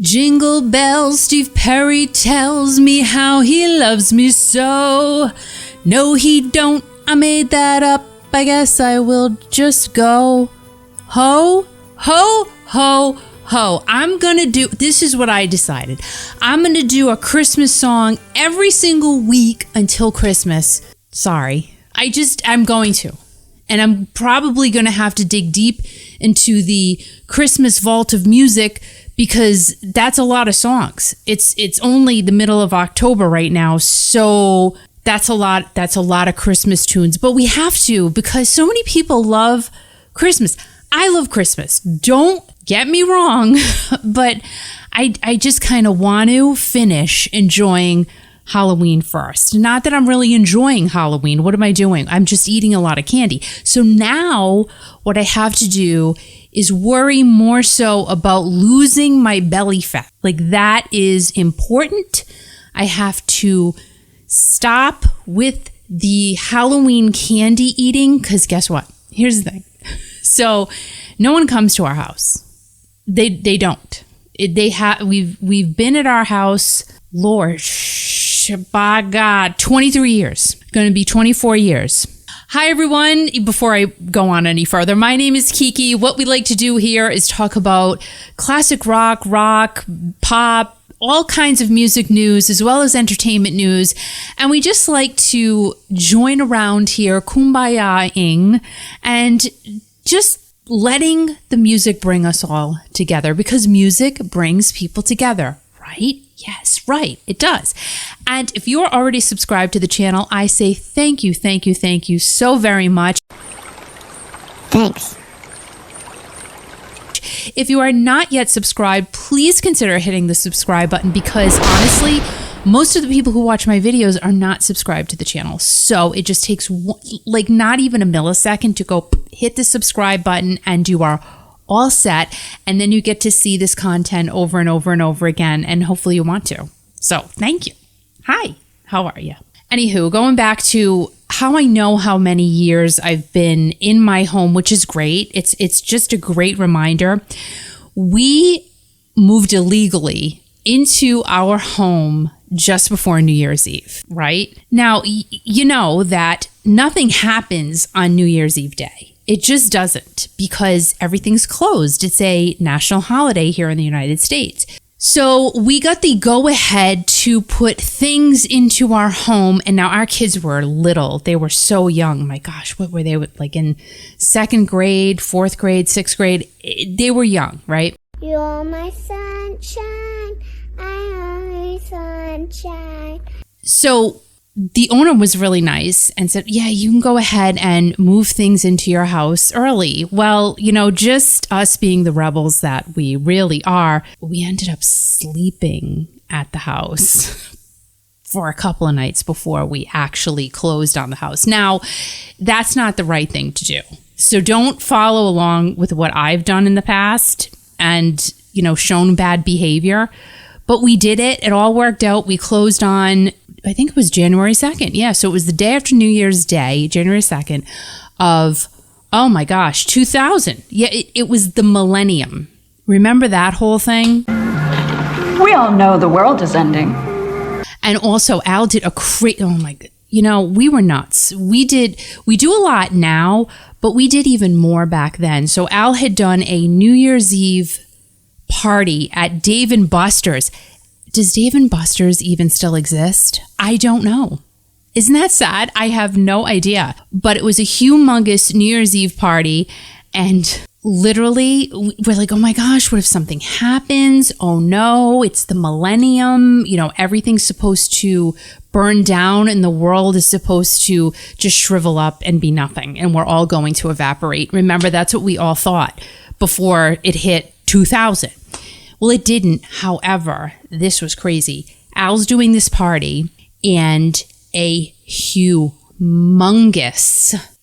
Jingle bells, Steve Perry tells me how he loves me so. No, he don't, I made that up, I guess I will just go. Ho, ho, ho, ho. This is what I decided. I'm gonna do a Christmas song every single week until Christmas. Sorry. I'm going to. And I'm probably gonna have to dig deep into the Christmas vault of music because that's a lot of songs. It's only the middle of October right now, so that's a lot of Christmas tunes. But we have to, because so many people love Christmas. I love Christmas. Don't get me wrong, but I just kind of want to finish enjoying Halloween first. Not that I'm really enjoying Halloween. What am I doing? I'm just eating a lot of candy. So now what I have to do is worry more so about losing my belly fat. Like, that is important. I have to stop with the Halloween candy eating, because guess what? Here's the thing. So no one comes to our house. They don't. We've been at our house, Lord, by God, 23 years. Going to be 24 years. Hi, everyone. Before I go on any further, my name is Kiki. What we like to do here is talk about classic rock, pop, all kinds of music news, as well as entertainment news. And we just like to join around here, kumbaya-ing, and just letting the music bring us all together, because music brings people together, right? Yes, right. It does. And if you're already subscribed to the channel, I say thank you so very much. Thanks. If you are not yet subscribed, please consider hitting the subscribe button, because honestly, most of the people who watch my videos are not subscribed to the channel. So it just takes not even a millisecond to go hit the subscribe button and you are all set. And then you get to see this content over and over and over again. And hopefully you want to. So thank you. Hi, how are you? Anywho, going back to how I know how many years I've been in my home, which is great. It's just a great reminder. We moved illegally into our home just before New Year's Eve, right? Now, you know that nothing happens on New Year's Eve day. It just doesn't, because everything's closed. It's a national holiday here in the United States. So we got the go-ahead to put things into our home. And now our kids were little. They were so young. My gosh, what were they, like in second grade, fourth grade, sixth grade? They were young, right? You're my sunshine. I'm my sunshine. So the owner was really nice and said, yeah, you can go ahead and move things into your house early. Well, just us being the rebels that we really are, we ended up sleeping at the house for a couple of nights before we actually closed on the house. Now, that's not the right thing to do. So don't follow along with what I've done in the past and, shown bad behavior. But we did it. It all worked out. We closed on, I think it was January 2nd. Yeah, so it was the day after New Year's Day, January 2nd of, oh my gosh, 2000. Yeah, it was the millennium. Remember that whole thing? We all know the world is ending. And also Al did a oh my God. We were nuts. We do a lot now, but we did even more back then. So Al had done a New Year's Eve party at Dave & Buster's. Does Dave & Buster's even still exist? I don't know. Isn't that sad? I have no idea. But it was a humongous New Year's Eve party. And literally, we're like, oh my gosh, what if something happens? Oh no, it's the millennium. Everything's supposed to burn down and the world is supposed to just shrivel up and be nothing. And we're all going to evaporate. Remember, that's what we all thought before it hit 2000. Well, it didn't. However, this was crazy. Al's doing this party and a humongous,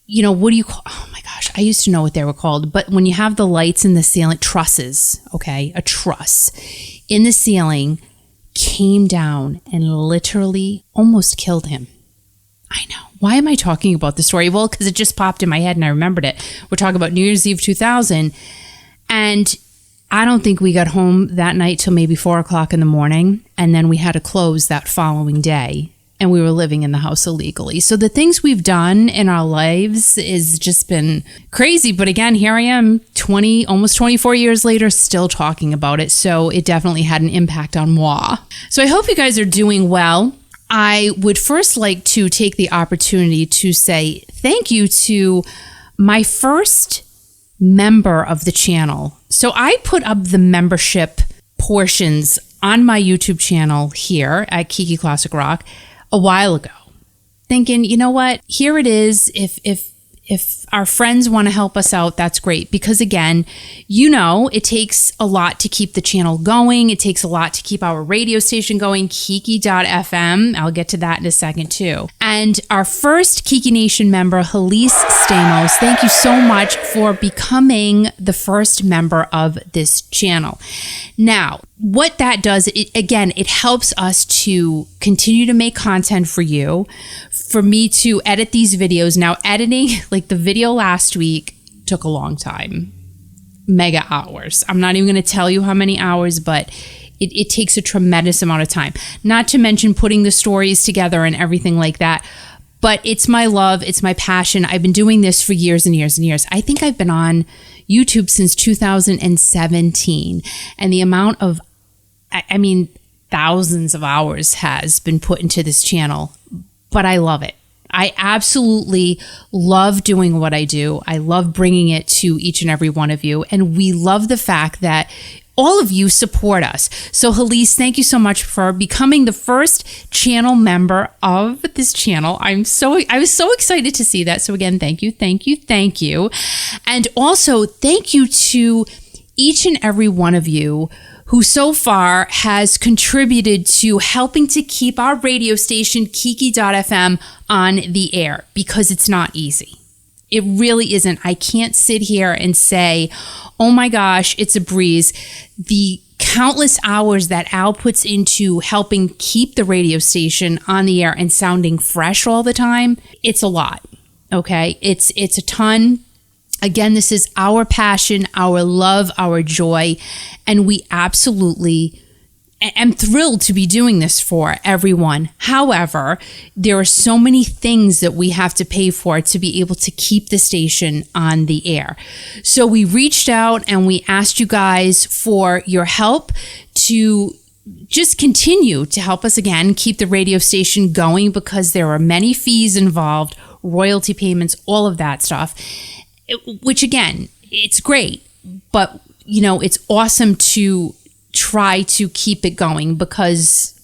what do you call, oh my gosh, I used to know what they were called, but when you have the lights in the ceiling, trusses, okay, a truss in the ceiling came down and literally almost killed him. I know. Why am I talking about the story? Well, because it just popped in my head and I remembered it. We're talking about New Year's Eve 2000. And I don't think we got home that night till maybe 4 o'clock in the morning. And then we had to close that following day. And we were living in the house illegally. So the things we've done in our lives is just been crazy. But again, here I am almost 24 years later, still talking about it. So it definitely had an impact on moi. So I hope you guys are doing well. I would first like to take the opportunity to say thank you to my first member of the channel. So I put up the membership portions on my YouTube channel here at Kiki Classic Rock a while ago, thinking, you know what, here it is. If our friends want to help us out, that's great. Because again, you know, it takes a lot to keep the channel going. It takes a lot to keep our radio station going, Kiki.fm. I'll get to that in a second too. And our first Kiki Nation member, Halise Stamos, thank you so much for becoming the first member of this channel. Now, what that does, it helps us to continue to make content for you, for me to edit these videos. Now, editing, like the video last week, took a long time, mega hours. I'm not even going to tell you how many hours, but it takes a tremendous amount of time. Not to mention putting the stories together and everything like that. But it's my love. It's my passion. I've been doing this for years and years and years. I think I've been on YouTube since 2017. And the amount of, thousands of hours has been put into this channel. But I love it. I absolutely love doing what I do. I love bringing it to each and every one of you. And we love the fact that all of you support us. So Halise, thank you so much for becoming the first channel member of this channel. I was so excited to see that. So again, thank you. And also thank you to each and every one of you who so far has contributed to helping to keep our radio station, Kiki.fm, on the air, because it's not easy. It really isn't. I can't sit here and say, oh my gosh, it's a breeze. The countless hours that Al puts into helping keep the radio station on the air and sounding fresh all the time, it's a lot, okay? It's a ton. Again, this is our passion, our love, our joy, and we absolutely am thrilled to be doing this for everyone. However, there are so many things that we have to pay for to be able to keep the station on the air. So we reached out and we asked you guys for your help to just continue to help us again keep the radio station going, because there are many fees involved, royalty payments, all of that stuff. Which again, it's great, but you know, it's awesome to try to keep it going, because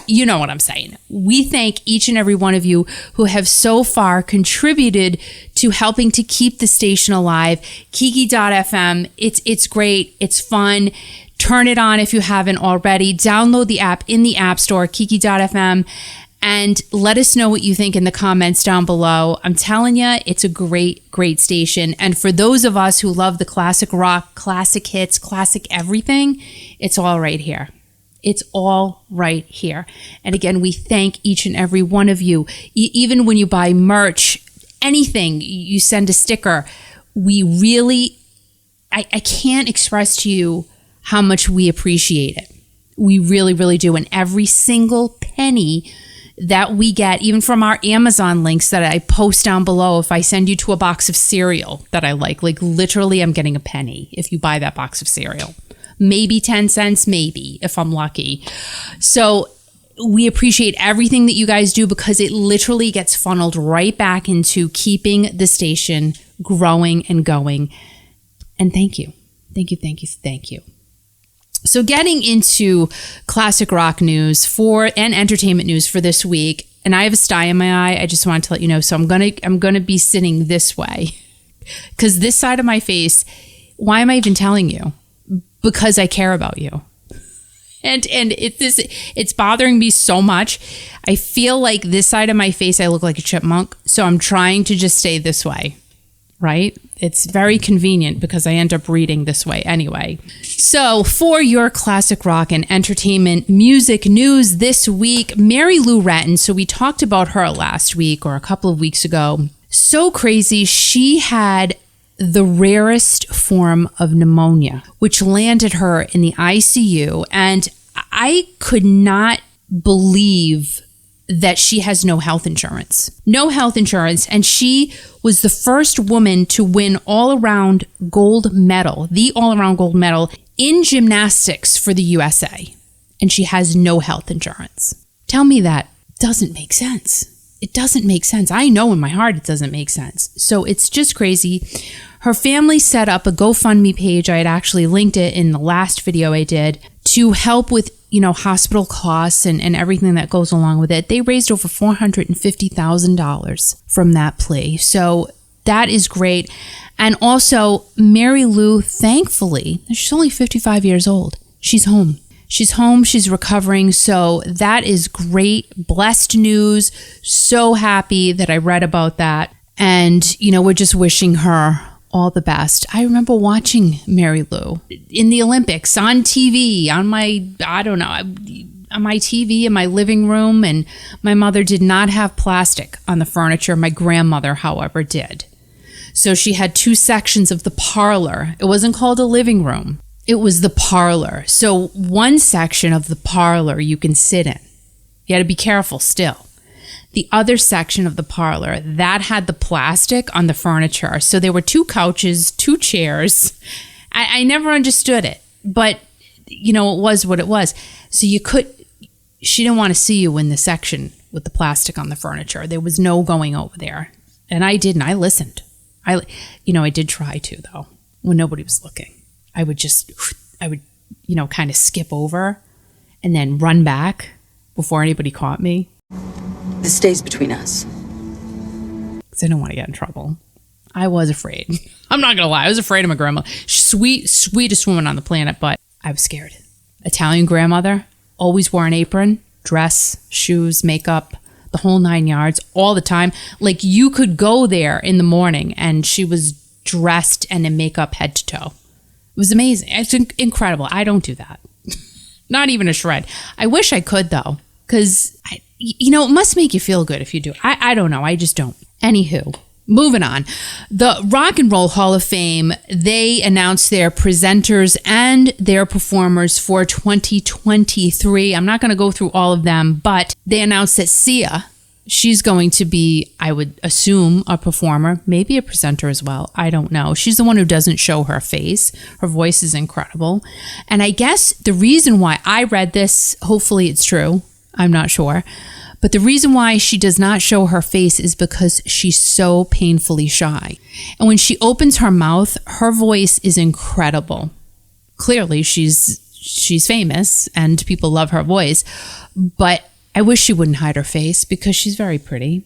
you know what I'm saying. We thank each and every one of you who have so far contributed to helping to keep the station alive. Kiki.fm, it's great, it's fun. Turn it on if you haven't already. Download the app in the App Store, Kiki.fm. And let us know what you think in the comments down below. I'm telling you, it's a great, great station. And for those of us who love the classic rock, classic hits, classic everything, it's all right here. It's all right here. And again, we thank each and every one of you. Even when you buy merch, anything, you send a sticker, we really, I can't express to you how much we appreciate it. We really, really do. And every single penny that we get, even from our Amazon links that I post down below, if I send you to a box of cereal that I like literally I'm getting a penny if you buy that box of cereal. Maybe 10 cents, maybe, if I'm lucky. So we appreciate everything that you guys do, because it literally gets funneled right back into keeping the station growing and going. And thank you. Thank you. So getting into classic rock news and entertainment news for this week, and I have a sty in my eye. I just wanted to let you know. So I'm gonna be sitting this way, because this side of my face. Why am I even telling you? Because I care about you, and it's bothering me so much. I feel like this side of my face, I look like a chipmunk. So I'm trying to just stay this way. Right? It's very convenient because I end up reading this way anyway. So for your classic rock and entertainment music news this week, Mary Lou Retton. So we talked about her last week or a couple of weeks ago. So crazy. She had the rarest form of pneumonia, which landed her in the ICU. And I could not believe that she has no health insurance. No health insurance. And she was the first woman to win the all-around gold medal in gymnastics for the USA. And she has no health insurance. Tell me that doesn't make sense. It doesn't make sense. I know in my heart it doesn't make sense. So it's just crazy. Her family set up a GoFundMe page. I had actually linked it in the last video I did to help with, hospital costs and everything that goes along with it. They raised over $450,000 from that plea. So that is great. And also, Mary Lou, thankfully, she's only 55 years old. She's home. She's home. She's recovering. So that is great. Blessed news. So happy that I read about that. And, we're just wishing her all the best. I remember watching Mary Lou in the Olympics on TV, on my TV in my living room. And my mother did not have plastic on the furniture. My grandmother, however, did. So she had two sections of the parlor. It wasn't called a living room. It was the parlor. So one section of the parlor you can sit in. You had to be careful still. The other section of the parlor, that had the plastic on the furniture. So there were two couches, two chairs. I never understood it. But, it was what it was. So she didn't want to see you in the section with the plastic on the furniture. There was no going over there. And I didn't. I listened. I did try to, though, when nobody was looking. I would kind of skip over and then run back before anybody caught me. This stays between us. Because I don't want to get in trouble. I was afraid. I'm not going to lie. I was afraid of my grandma. Sweetest woman on the planet, but I was scared. Italian grandmother, always wore an apron, dress, shoes, makeup, the whole 9 yards, all the time. Like you could go there in the morning and she was dressed and in makeup head to toe. It was amazing. It's incredible. I don't do that. Not even a shred. I wish I could, though, because, it must make you feel good if you do. I don't know. I just don't. Anywho, moving on. The Rock and Roll Hall of Fame, they announced their presenters and their performers for 2023. I'm not going to go through all of them, but they announced that Sia, she's going to be, I would assume, a performer, maybe a presenter as well. I don't know. She's the one who doesn't show her face. Her voice is incredible. And I guess the reason why I read this, hopefully it's true, I'm not sure, but the reason why she does not show her face is because she's so painfully shy. And when she opens her mouth, her voice is incredible. Clearly, she's famous and people love her voice, but I wish she wouldn't hide her face because she's very pretty.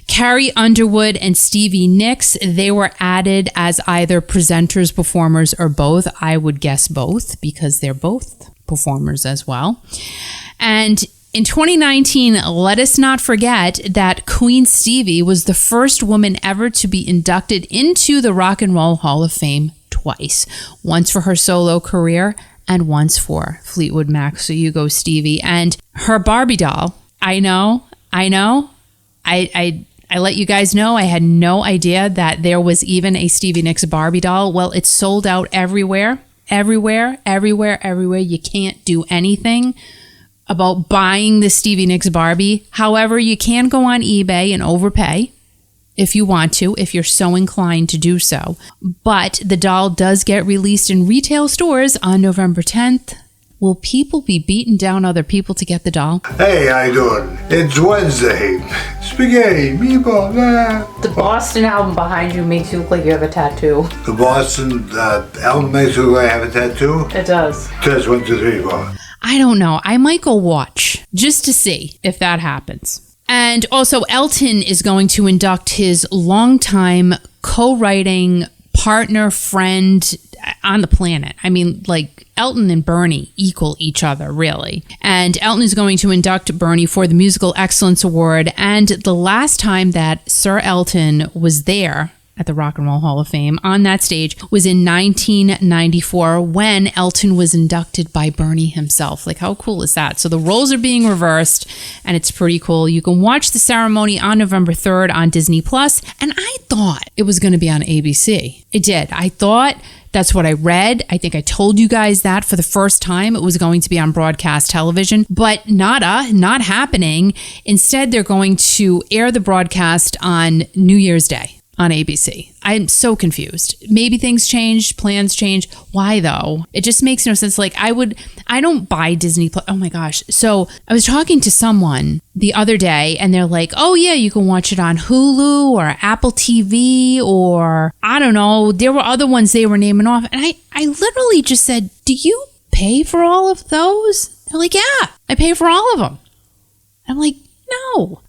Carrie Underwood and Stevie Nicks, they were added as either presenters, performers, or both. I would guess both because they're both performers as well. And in 2019, let us not forget that Queen Stevie was the first woman ever to be inducted into the Rock and Roll Hall of Fame twice. Once for her solo career and once for Fleetwood Mac. So you go, Stevie. And her Barbie doll, I know. I let you guys know, I had no idea that there was even a Stevie Nicks Barbie doll. Well, it's sold out everywhere. You can't do anything about buying the Stevie Nicks Barbie. However, you can go on eBay and overpay if you want to, if you're so inclined to do so. But the doll does get released in retail stores on November 10th. Will people be beating down other people to get the doll? Hey, how you doing? It's Wednesday. Spaghetti, meatball, blah. The Boston album behind you makes you look like you have a tattoo. The Boston album makes you look like I have a tattoo? It does. Test 1, 2, 3, 4. I don't know. I might go watch just to see if that happens. And also, Elton is going to induct his longtime co-writing partner, friend on the planet. I mean, like, Elton and Bernie equal each other, really. And Elton is going to induct Bernie for the Musical Excellence Award. And the last time that Sir Elton was there at the Rock and Roll Hall of Fame on that stage was in 1994 when Elton was inducted by Bernie himself. Like, how cool is that? So the roles are being reversed, and it's pretty cool. You can watch the ceremony on November 3rd on Disney Plus, and I thought it was going to be on ABC. It did. I thought, that's what I read. I think I told you guys that for the first time it was going to be on broadcast television, but not happening. Instead, they're going to air the broadcast on New Year's Day on ABC. I'm so confused. Maybe things changed, plans changed. Why though? It just makes no sense. Like, I don't buy Disney Plus. Oh my gosh. So I was talking to someone the other day and they're like, oh yeah, you can watch it on Hulu or Apple TV or I don't know. There were other ones they were naming off. And I literally just said, do you pay for all of those? They're like, yeah, I pay for all of them. I'm like, no,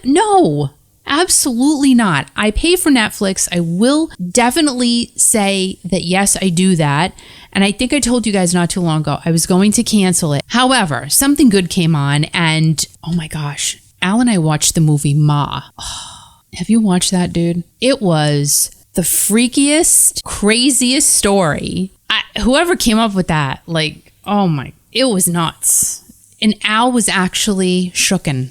no. Absolutely not. I pay for Netflix. I will definitely say that yes, I do that. And I think I told you guys not too long ago, I was going to cancel it. However, something good came on and oh my gosh, Al and I watched the movie Ma. Oh, have you watched that, dude? It was the freakiest, craziest story. Whoever came up with that, like, oh my, it was nuts. And Al was actually shooken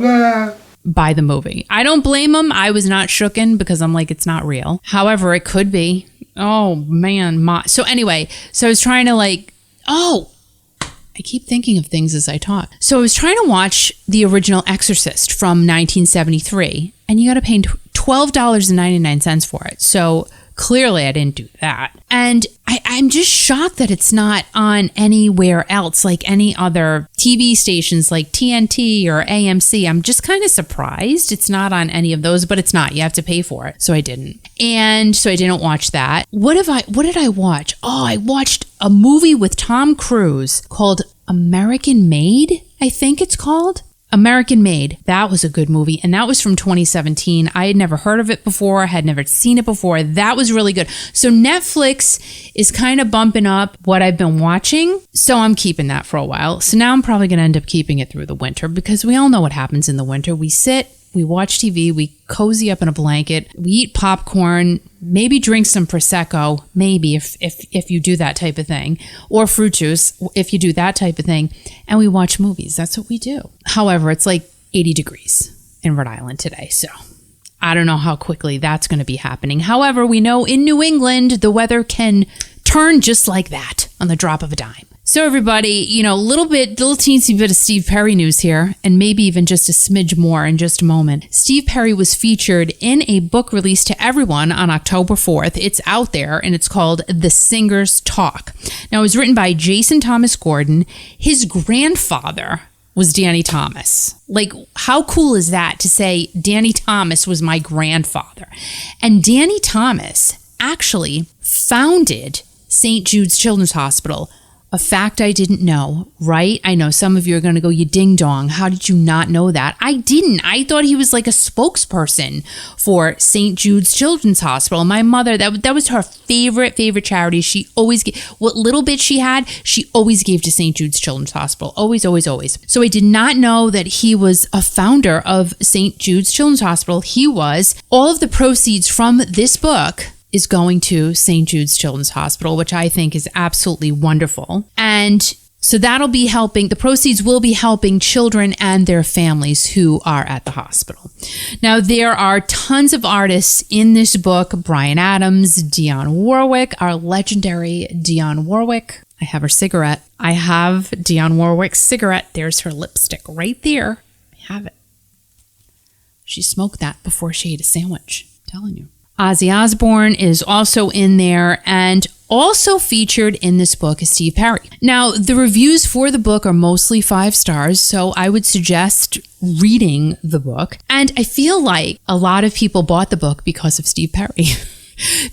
by the movie. I don't blame him. I was not shooken because I'm like, it's not real. However, it could be. Oh man. So anyway, so I was trying to I keep thinking of things as I talk. So I was trying to watch the original Exorcist from 1973 and you got to pay $12.99 for it. So clearly I didn't do that. And I'm just shocked that it's not on anywhere else, like any other TV stations like TNT or AMC. I'm just kind of surprised it's not on any of those, but it's not. You have to pay for it. So I didn't. And so I didn't watch that. What did I watch? Oh, I watched a movie with Tom Cruise called American Made, I think it's called. American Made. That was a good movie. And that was from 2017. I had never heard of it before. Had never seen it before. That was really good. So Netflix is kind of bumping up what I've been watching. So I'm keeping that for a while. So now I'm probably going to end up keeping it through the winter because we all know what happens in the winter. We sit, we watch TV, we cozy up in a blanket, we eat popcorn, maybe drink some Prosecco, maybe if you do that type of thing, or fruit juice if you do that type of thing, and we watch movies. That's what we do. However, it's like 80 degrees in Rhode Island today, so I don't know how quickly that's going to be happening. However, we know in New England, the weather can turn just like that on the drop of a dime. So everybody, little teensy bit of Steve Perry news here, and maybe even just a smidge more in just a moment. Steve Perry was featured in a book released to everyone on October 4th. It's out there, and it's called The Singer's Talk. Now, it was written by Jason Thomas Gordon. His grandfather was Danny Thomas. Like, how cool is that to say Danny Thomas was my grandfather? And Danny Thomas actually founded St. Jude's Children's Hospital. A fact I didn't know, right? I know some of you are going to go, you ding dong. How did you not know that? I didn't. I thought he was like a spokesperson for St. Jude's Children's Hospital. My mother, that was her favorite charity. She always gave, what little bit she had, she always gave to St. Jude's Children's Hospital. Always, always, always. So I did not know that he was a founder of St. Jude's Children's Hospital. He was. All of the proceeds from this book is going to St. Jude's Children's Hospital, which I think is absolutely wonderful. And so that'll be helping, the proceeds will be helping children and their families who are at the hospital. Now, there are tons of artists in this book. Bryan Adams, Dionne Warwick, our legendary Dionne Warwick. I have her cigarette. I have Dionne Warwick's cigarette. There's her lipstick right there. I have it. She smoked that before she ate a sandwich. I'm telling you. Ozzy Osbourne is also in there, and also featured in this book is Steve Perry. Now, the reviews for the book are mostly 5 stars, so I would suggest reading the book. And I feel like a lot of people bought the book because of Steve Perry.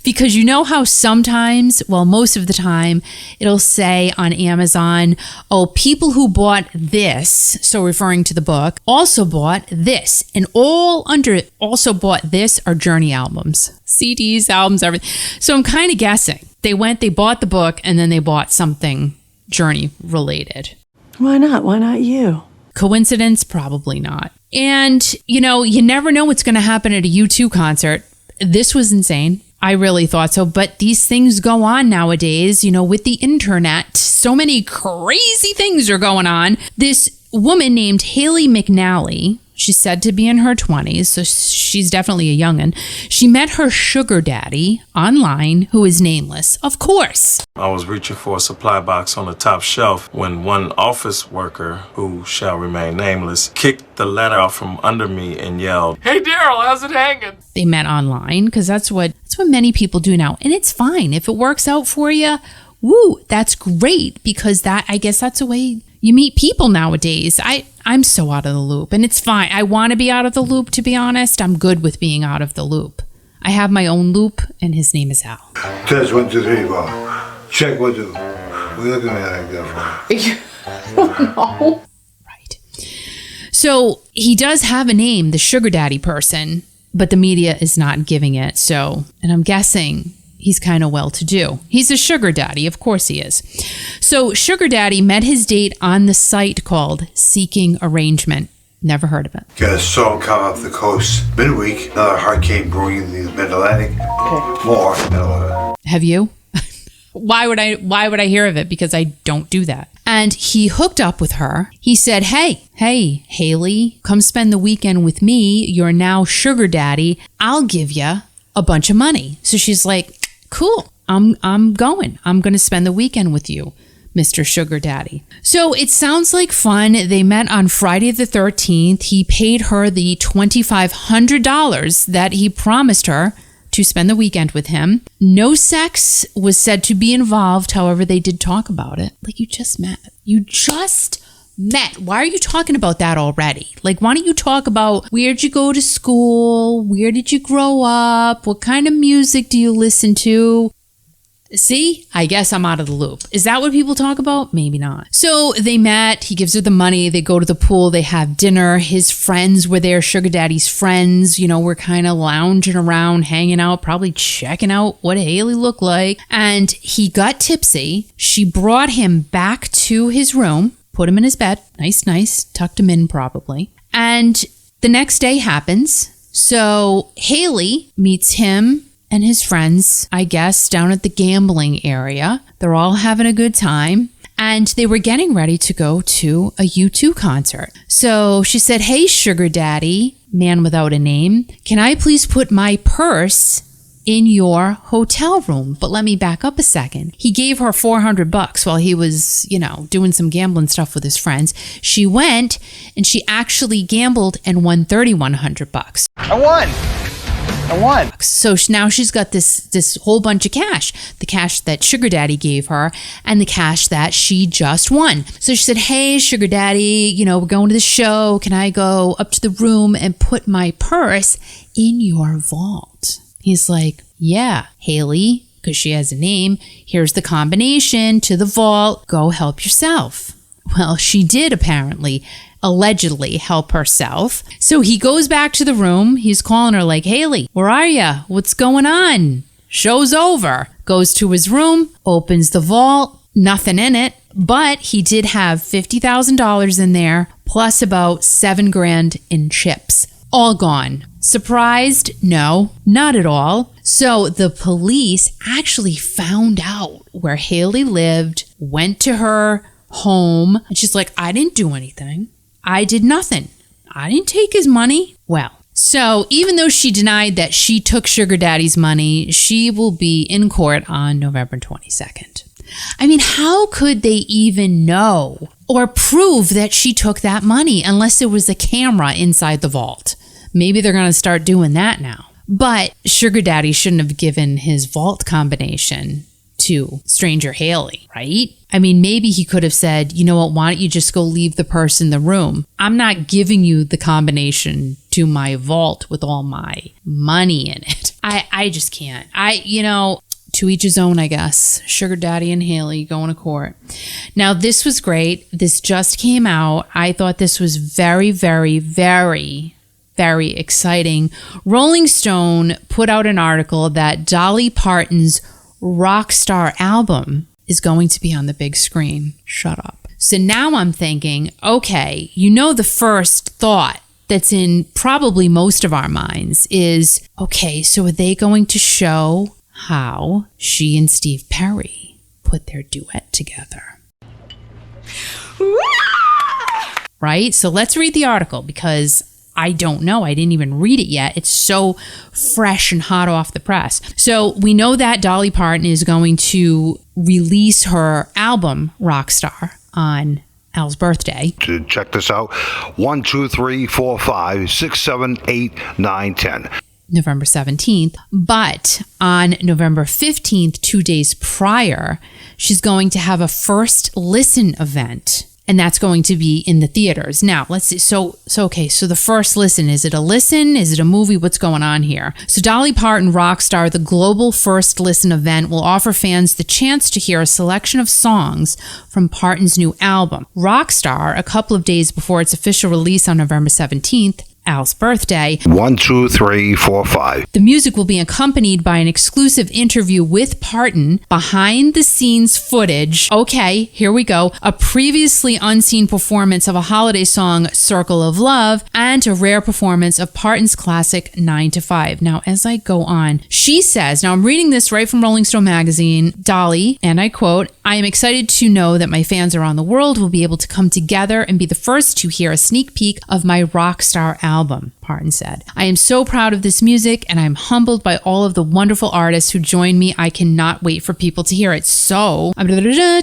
Because you know how sometimes, well, most of the time, it'll say on Amazon, oh, people who bought this, so referring to the book, also bought this. And all under it, also bought this are Journey albums, CDs, albums, everything. So I'm kind of guessing. They bought the book, and then they bought something Journey related. Why not? Why not you? Coincidence? Probably not. And, you never know what's going to happen at a U2 concert. This was insane. I really thought so. But these things go on nowadays, you know, with the internet. So many crazy things are going on. This woman named Haley McNally, she's said to be in her 20s, so she's definitely a youngin'. She met her sugar daddy online, who is nameless, of course. I was reaching for a supply box on the top shelf when one office worker, who shall remain nameless, kicked the ladder out from under me and yelled, "Hey Daryl, how's it hanging?" They met online because that's what many people do now. And it's fine. If it works out for you, woo, that's great, because I guess that's the way you meet people nowadays. I'm so out of the loop, and it's fine. I want to be out of the loop, to be honest. I'm good with being out of the loop. I have my own loop, and his name is Al. Test 1, 2, 3, 4. Check 1, 2. What are you looking at like that for? No. Right. So he does have a name, the sugar daddy person, but the media is not giving it. So, and I'm guessing he's kind of well-to-do. He's a sugar daddy. Of course he is. So Sugar Daddy met his date on the site called Seeking Arrangement. Never heard of it. Got a storm coming up the coast midweek. Another hurricane brewing in the mid-Atlantic. Okay. More. Have you? Why would I hear of it? Because I don't do that. And he hooked up with her. He said, hey, Haley, come spend the weekend with me. You're now sugar daddy. I'll give you a bunch of money. So she's like, cool. I'm going. I'm going to spend the weekend with you, Mr. Sugar Daddy. So it sounds like fun. They met on Friday the 13th. He paid her the $2,500 that he promised her to spend the weekend with him. No sex was said to be involved. However, they did talk about it. Like, you just met. Why are you talking about that already? Like, why don't you talk about where'd you go to school? Where did you grow up? What kind of music do you listen to? See, I guess I'm out of the loop. Is that what people talk about? Maybe not. So they met. He gives her the money. They go to the pool. They have dinner. His friends were there. Sugar Daddy's friends, were kind of lounging around, hanging out, probably checking out what Haley looked like. And he got tipsy. She brought him back to his room, put him in his bed. Nice, tucked him in probably. And the next day happens. So Haley meets him and his friends, I guess, down at the gambling area. They're all having a good time. And they were getting ready to go to a U2 concert. So she said, hey, Sugar Daddy, man without a name, can I please put my purse in your hotel room? But let me back up a second. He gave her $400 while he was, doing some gambling stuff with his friends. She went and she actually gambled and won $3,100. I won. So now she's got this whole bunch of cash, the cash that Sugar Daddy gave her and the cash that she just won. So she said, hey, Sugar Daddy, we're going to the show. Can I go up to the room and put my purse in your vault? He's like, yeah, Haley, because she has a name. Here's the combination to the vault. Go help yourself. Well, she did apparently, allegedly help herself. So he goes back to the room. He's calling her like, Haley, where are you? What's going on? Show's over. Goes to his room, opens the vault, nothing in it, but he did have $50,000 in there, plus about $7,000 in chips. All gone. Surprised? No, not at all. So the police actually found out where Haley lived, went to her home, and she's like, I didn't do anything. I did nothing. I didn't take his money. Well, so even though she denied that she took Sugar Daddy's money, she will be in court on November 22nd. I mean, how could they even know or prove that she took that money unless there was a camera inside the vault? Maybe they're going to start doing that now. But Sugar Daddy shouldn't have given his vault combination to stranger Haley, right? I mean, maybe he could have said, you know what, why don't you just go leave the purse in the room? I'm not giving you the combination to my vault with all my money in it. I just can't. To each his own, I guess. Sugar Daddy and Haley going to court. Now, this was great. This just came out. I thought this was very, very, very, very exciting. Rolling Stone put out an article that Dolly Parton's Rockstar album is going to be on the big screen. Shut up. So now I'm thinking, okay, the first thought that's in probably most of our minds is, okay, so are they going to show how she and Steve Perry put their duet together? Right? So let's read the article because I don't know. I didn't even read it yet. It's so fresh and hot off the press. So we know that Dolly Parton is going to release her album, Rockstar, on Al's birthday. To check this out, 1, 2, 3, 4, 5, 6, 7, 8, 9, 10. November 17th. But on November 15th, 2 days prior, she's going to have a first listen event. And that's going to be in the theaters. Now, let's see. So the first listen, is it a listen? Is it a movie? What's going on here? So Dolly Parton Rockstar, the global first listen event, will offer fans the chance to hear a selection of songs from Parton's new album. Rockstar, a couple of days before its official release on November 17th, Al's birthday. 1, 2, 3, 4, 5. The music will be accompanied by an exclusive interview with Parton, behind the scenes footage. Okay, here we go. A previously unseen performance of a holiday song, Circle of Love, and a rare performance of Parton's classic 9 to 5. Now, as I go on, she says, now I'm reading this right from Rolling Stone magazine, Dolly, and I quote, "I am excited to know that my fans around the world will be able to come together and be the first to hear a sneak peek of my Rockstar album," Parton said. "I am so proud of this music and I'm humbled by all of the wonderful artists who joined me. I cannot wait for people to hear it." So,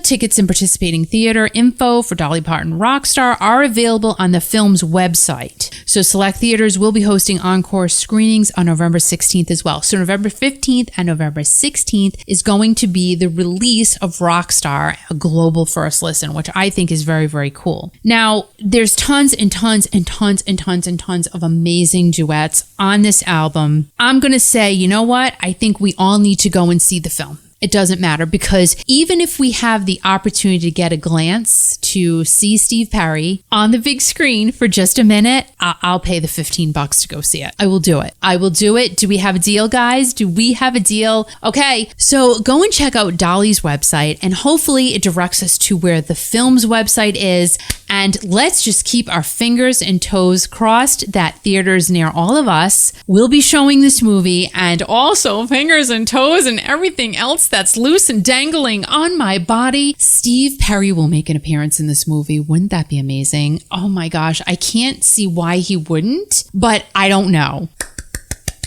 tickets and participating theater info for Dolly Parton Rockstar are available on the film's website. So select theaters will be hosting encore screenings on November 16th as well. So November 15th and November 16th is going to be the release of Rockstar, a global first listen, which I think is very, very cool. Now, there's tons and tons and tons and tons and tons of amazing duets on this album. I'm going to say, you know what? I think we all need to go and see the film. It doesn't matter, because even if we have the opportunity to get a glance to see Steve Perry on the big screen for just a minute, I'll pay the $15 to go see it. I will do it. I will do it. Do we have a deal, guys? Do we have a deal? Okay, so go and check out Dolly's website, and hopefully it directs us to where the film's website is. And let's just keep our fingers and toes crossed that theaters near all of us will be showing this movie, and also fingers and toes and everything else that's loose and dangling on my body. Steve Perry will make an appearance in this movie. Wouldn't that be amazing? Oh my gosh, I can't see why he wouldn't, but I don't know.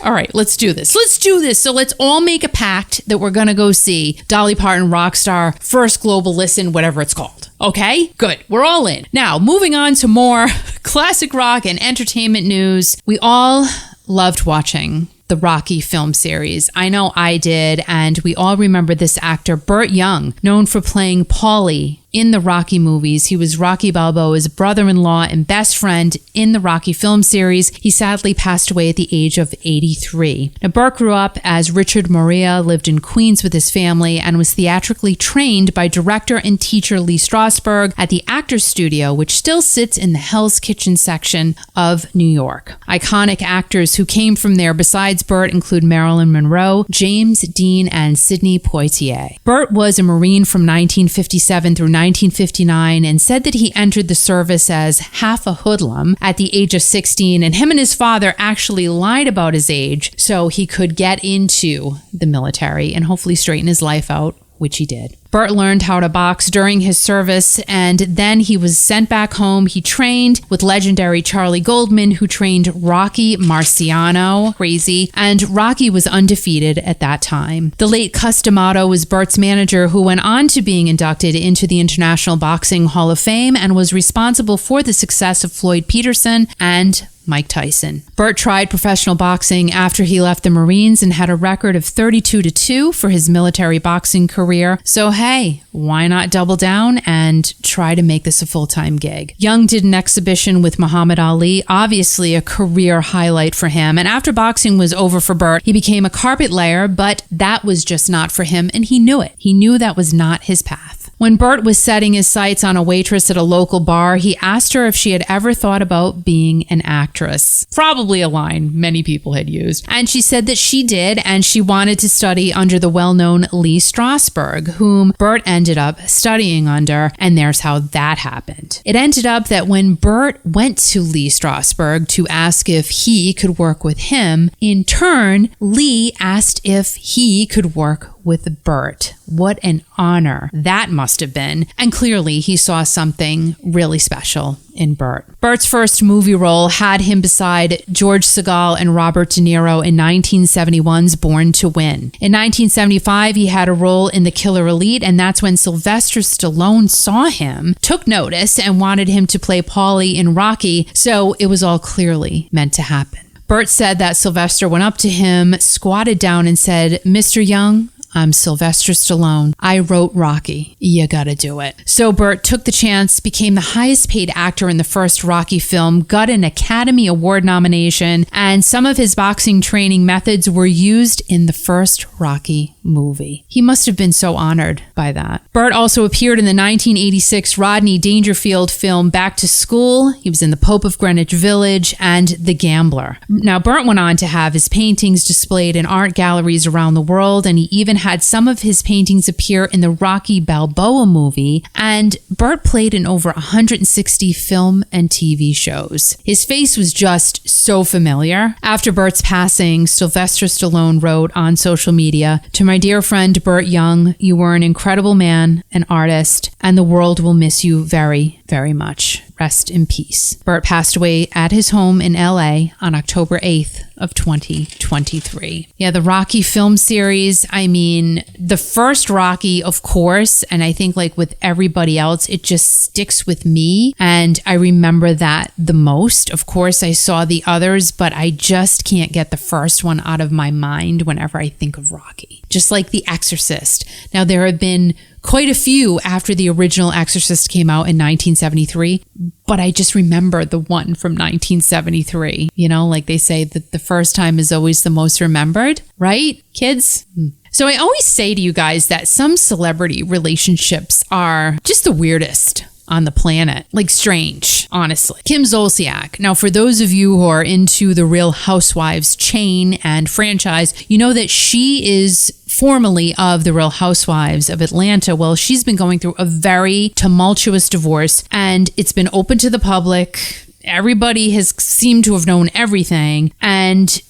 All right, let's do this. Let's do this. So let's all make a pact that we're going to go see Dolly Parton Rockstar First Global Listen, whatever it's called. Okay, good. We're all in. Now, moving on to more classic rock and entertainment news. We all loved watching the Rocky film series. I know I did, and we all remember this actor, Bert Young, known for playing Paulie in the Rocky movies. He was Rocky Balboa's brother-in-law and best friend in the Rocky film series. He sadly passed away at the age of 83. Now, Bert grew up as Richard Morea, lived in Queens with his family, and was theatrically trained by director and teacher Lee Strasberg at the Actors Studio, which still sits in the Hell's Kitchen section of New York. Iconic actors who came from there besides Bert include Marilyn Monroe, James Dean, and Sidney Poitier. Bert was a Marine from 1957 through 1959 and said that he entered the service as half a hoodlum at the age of 16, and him and his father actually lied about his age so he could get into the military and hopefully straighten his life out, which he did. Bert learned how to box during his service, and then he was sent back home. He trained with legendary Charlie Goldman, who trained Rocky Marciano. Crazy. And Rocky was undefeated at that time. The late Cus D'Amato was Bert's manager, who went on to being inducted into the International Boxing Hall of Fame and was responsible for the success of Floyd Peterson and Mike Tyson. Bert tried professional boxing after he left the Marines and had a record of 32-2 for his military boxing career. So hey, why not double down and try to make this a full-time gig? Young did an exhibition with Muhammad Ali, obviously a career highlight for him. And after boxing was over for Bert, he became a carpet layer, but that was just not for him, and he knew it. He knew that was not his path. When Bert was setting his sights on a waitress at a local bar, he asked her if she had ever thought about being an actress. Probably a line many people had used. And she said that she did, and she wanted to study under the well-known Lee Strasberg, whom Bert ended up studying under, and there's how that happened. It ended up that when Bert went to Lee Strasberg to ask if he could work with him, in turn, Lee asked if he could work with Bert. What an honor that must have been. And clearly he saw something really special in Bert. Bert's first movie role had him beside George Segal and Robert De Niro in 1971's Born to Win. In 1975, he had a role in The Killer Elite, and that's when Sylvester Stallone saw him, took notice, and wanted him to play Paulie in Rocky, so it was all clearly meant to happen. Bert said that Sylvester went up to him, squatted down, and said, "Mr. Young, I'm Sylvester Stallone. I wrote Rocky. You gotta do it." So Bert took the chance, became the highest paid actor in the first Rocky film, got an Academy Award nomination, and some of his boxing training methods were used in the first Rocky movie. He must have been so honored by that. Bert also appeared in the 1986 Rodney Dangerfield film Back to School. He was in The Pope of Greenwich Village and The Gambler. Now, Bert went on to have his paintings displayed in art galleries around the world, and he even had some of his paintings appear in the Rocky Balboa movie, and Bert played in over 160 film and TV shows. His face was just so familiar. After Bert's passing, Sylvester Stallone wrote on social media, "To my dear friend Bert Young, you were an incredible man, an artist, and the world will miss you very, very much. Rest in peace." Bert passed away at his home in LA on October 8th of 2023. Yeah, the Rocky film series, I mean, the first Rocky, of course, and I think like with everybody else, it just sticks with me, and I remember that the most. Of course, I saw the others, but I just can't get the first one out of my mind whenever I think of Rocky. Just like The Exorcist. Now, there have been quite a few after the original Exorcist came out in 1973, but I just remember the one from 1973. You know, like they say that the first time is always the most remembered, right, kids? So I always say to you guys that some celebrity relationships are just the weirdest on the planet. Like strange, honestly. Kim Zolciak. Now, for those of you who are into the Real Housewives chain and franchise, you know that she is formerly of the Real Housewives of Atlanta. Well, she's been going through a very tumultuous divorce, and it's been open to the public. Everybody has seemed to have known everything. And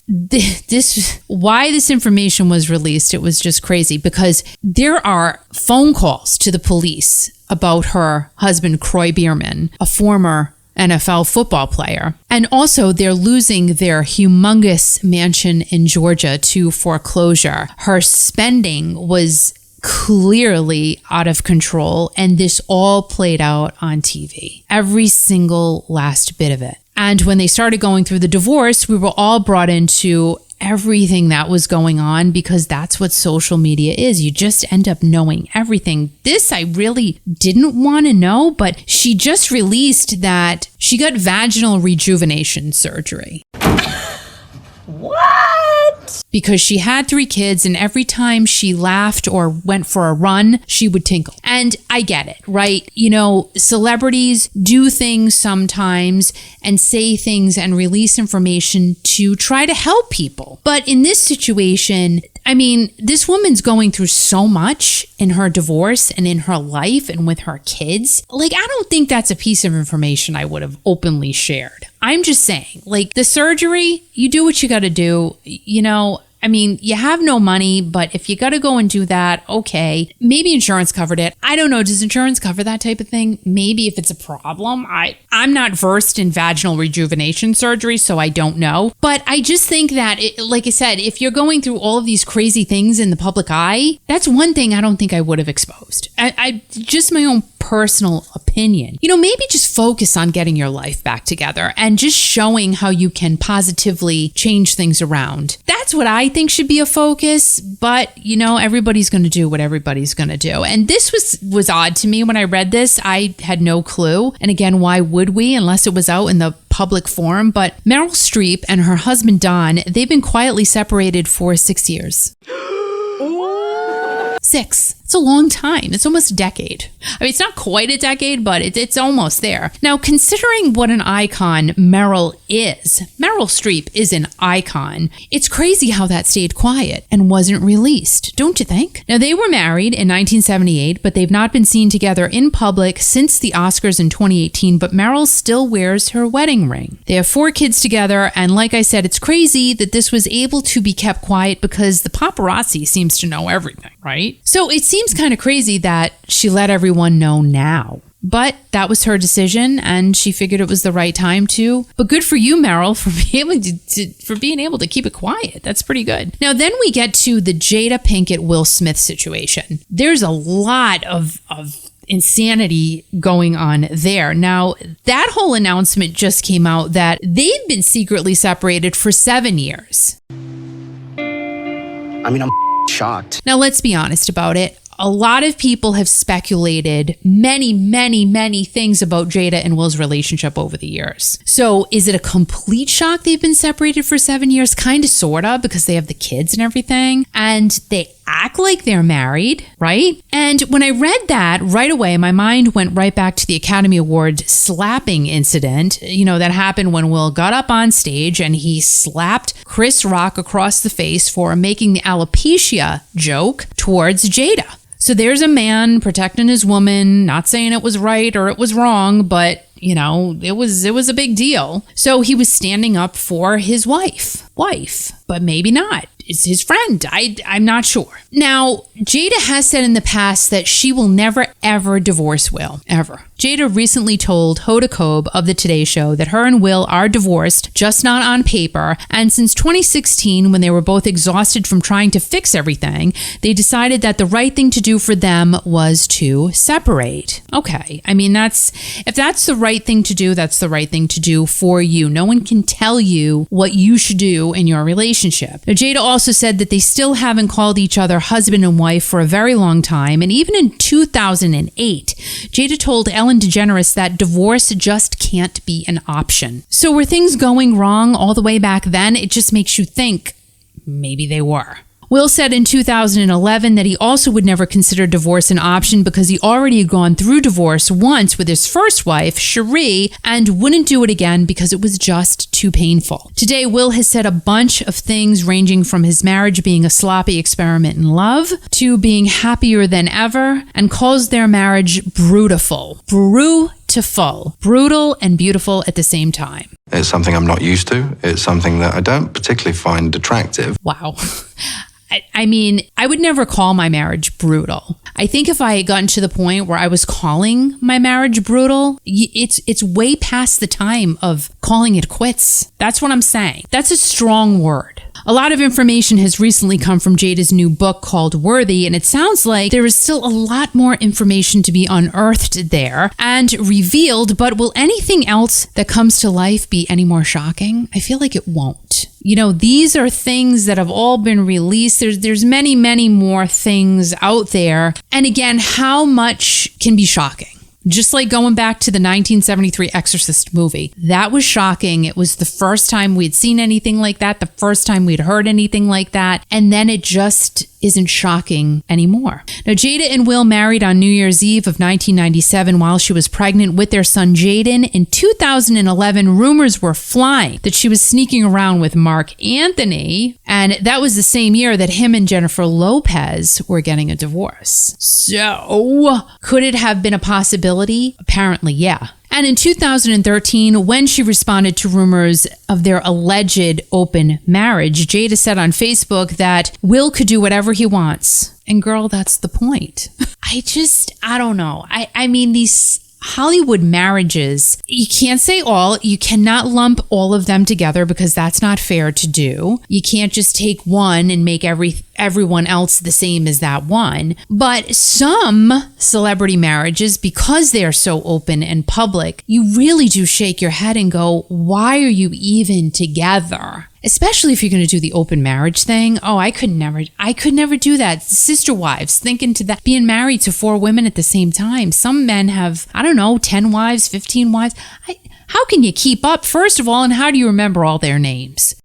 why this information was released, it was just crazy, because there are phone calls to the police about her husband, Croy Bierman, a former NFL football player. And also, they're losing their humongous mansion in Georgia to foreclosure. Her spending was clearly out of control, and this all played out on TV. Every single last bit of it. And when they started going through the divorce, we were all brought into everything that was going on, because that's what social media is. You just end up knowing everything. This I really didn't want to know, but she just released that she got vaginal rejuvenation surgery. What? Because she had 3 kids, and every time she laughed or went for a run, she would tinkle. And I get it, right? You know, celebrities do things sometimes and say things and release information to try to help people. But in this situation, I mean, this woman's going through so much in her divorce and in her life and with her kids. Like, I don't think that's a piece of information I would have openly shared. I'm just saying, like, the surgery, you do what you got to do. You know, I mean, you have no money, but if you got to go and do that, okay. Maybe insurance covered it. I don't know. Does insurance cover that type of thing? Maybe if it's a problem. I'm not versed in vaginal rejuvenation surgery, so I don't know. But I just think that, like I said, if you're going through all of these crazy things in the public eye, that's one thing I don't think I would have exposed. I just my own personal opinion. You know, maybe just focus on getting your life back together and just showing how you can positively change things around. That's what I think should be a focus, but you know, everybody's going to do what everybody's going to do. And this was odd to me when I read this. I had no clue. And again, why would we, unless it was out in the public forum? But Meryl Streep and her husband Don, they've been quietly separated for 6 years. 6. It's a long time. It's almost a decade. I mean, it's not quite a decade, but it's almost there. Now, considering what an icon Meryl is, Meryl Streep is an icon. It's crazy how that stayed quiet and wasn't released, don't you think? Now, they were married in 1978, but they've not been seen together in public since the Oscars in 2018, but Meryl still wears her wedding ring. They have 4 kids together, and like I said, it's crazy that this was able to be kept quiet because the paparazzi seems to know everything, right? So it seems kind of crazy that she let everyone know now. But that was her decision, and she figured it was the right time to. But good for you, Meryl, for being able to keep it quiet. That's pretty good. Now, then we get to the Jada Pinkett Will Smith situation. There's a lot of insanity going on there. Now, that whole announcement just came out that they've been secretly separated for 7 years. I mean, I'm shocked. Now, let's be honest about it. A lot of people have speculated many things about Jada and Will's relationship over the years. So is it a complete shock they've been separated for 7 years? Kind of, sort of, because they have the kids and everything. And they act like they're married, right? And when I read that, right away, my mind went right back to the Academy Award slapping incident, that happened when Will got up on stage and he slapped Chris Rock across the face for making the alopecia joke towards Jada. So there's a man protecting his woman, not saying it was right or it was wrong, but it was a big deal. So he was standing up for his wife, but maybe not. It's his friend. I'm not sure. Now, Jada has said in the past that she will never, ever divorce Will, ever. Jada recently told Hoda Kotb of The Today Show that her and Will are divorced, just not on paper. And since 2016, when they were both exhausted from trying to fix everything, they decided that the right thing to do for them was to separate. Okay. I mean, if that's the right thing to do, that's the right thing to do for you. No one can tell you what you should do in your relationship. Now, Jada also said that they still haven't called each other husband and wife for a very long time. And even in 2008, Jada told Ellen DeGeneres that divorce just can't be an option. So were things going wrong all the way back then? It just makes you think maybe they were. Will said in 2011 that he also would never consider divorce an option because he already had gone through divorce once with his first wife, Cherie, and wouldn't do it again because it was just too painful. Today, Will has said a bunch of things ranging from his marriage being a sloppy experiment in love to being happier than ever, and calls their marriage brutal and beautiful at the same time. It's something I'm not used to. It's something that I don't particularly find attractive. Wow. I mean, I would never call my marriage brutal. I think if I had gotten to the point where I was calling my marriage brutal, it's way past the time of calling it quits. That's what I'm saying. That's a strong word. A lot of information has recently come from Jada's new book called Worthy, and it sounds like there is still a lot more information to be unearthed there and revealed, but will anything else that comes to life be any more shocking? I feel like it won't. These are things that have all been released. There's many more things out there. And again, how much can be shocking? Just like going back to the 1973 Exorcist movie. That was shocking. It was the first time we'd seen anything like that, the first time we'd heard anything like that, and then it just isn't shocking anymore. Now, Jada and Will married on New Year's Eve of 1997 while she was pregnant with their son Jaden. In 2011, rumors were flying that she was sneaking around with Mark Anthony, and that was the same year that him and Jennifer Lopez were getting a divorce. So, could it have been a possibility? Apparently, yeah. And in 2013, when she responded to rumors of their alleged open marriage, Jada said on Facebook that Will could do whatever he wants. And girl, that's the point. I don't know. I mean, these Hollywood marriages, you can't say all, you cannot lump all of them together because that's not fair to do. You can't just take one and make everyone else the same as that one. But some celebrity marriages, because they are so open and public, you really do shake your head and go, why are you even together? Especially if you're going to do the open marriage thing. Oh, I could never do that. Sister wives, thinking to that, being married to 4 women at the same time. Some men have, 10 wives, 15 wives. How can you keep up, first of all, and how do you remember all their names?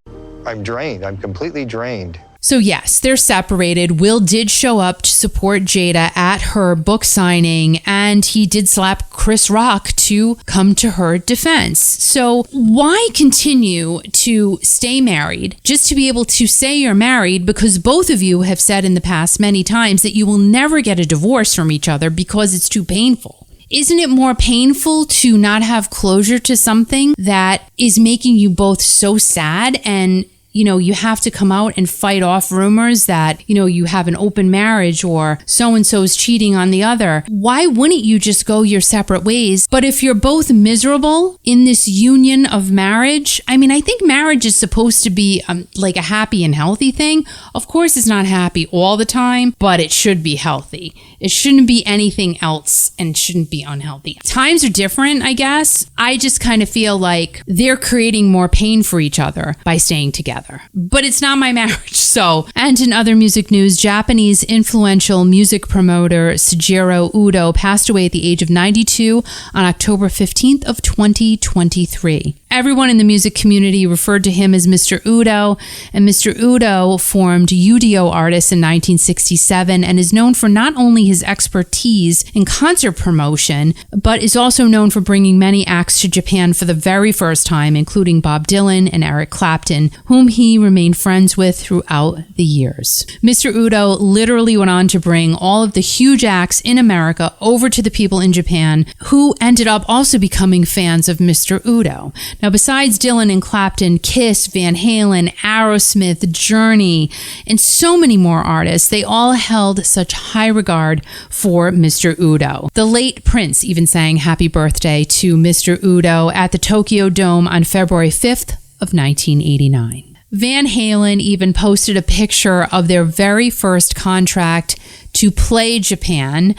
I'm drained. I'm completely drained. So yes, they're separated. Will did show up to support Jada at her book signing, and he did slap Chris Rock to come to her defense. So why continue to stay married just to be able to say you're married, because both of you have said in the past many times that you will never get a divorce from each other because it's too painful? Isn't it more painful to not have closure to something that is making you both so sad, and you have to come out and fight off rumors that, you have an open marriage or so-and-so's cheating on the other? Why wouldn't you just go your separate ways? But if you're both miserable in this union of marriage, I think marriage is supposed to be like a happy and healthy thing. Of course, it's not happy all the time, but it should be healthy. It shouldn't be anything else and shouldn't be unhealthy. Times are different, I guess. I just kind of feel like they're creating more pain for each other by staying together. But it's not my marriage. So, and in other music news, Japanese influential music promoter Sujiro Udo passed away at the age of 92 on October 15th of 2023. Everyone in the music community referred to him as Mr. Udo, and Mr. Udo formed Udo Artists in 1967 and is known for not only his expertise in concert promotion, but is also known for bringing many acts to Japan for the very first time, including Bob Dylan and Eric Clapton, whom he remained friends with throughout the years. Mr. Udo literally went on to bring all of the huge acts in America over to the people in Japan, who ended up also becoming fans of Mr. Udo. Now, besides Dylan and Clapton, Kiss, Van Halen, Aerosmith, Journey, and so many more artists, they all held such high regard for Mr. Udo. The late Prince even sang happy birthday to Mr. Udo at the Tokyo Dome on February 5th of 1989. Van Halen even posted a picture of their very first contract to play Japan.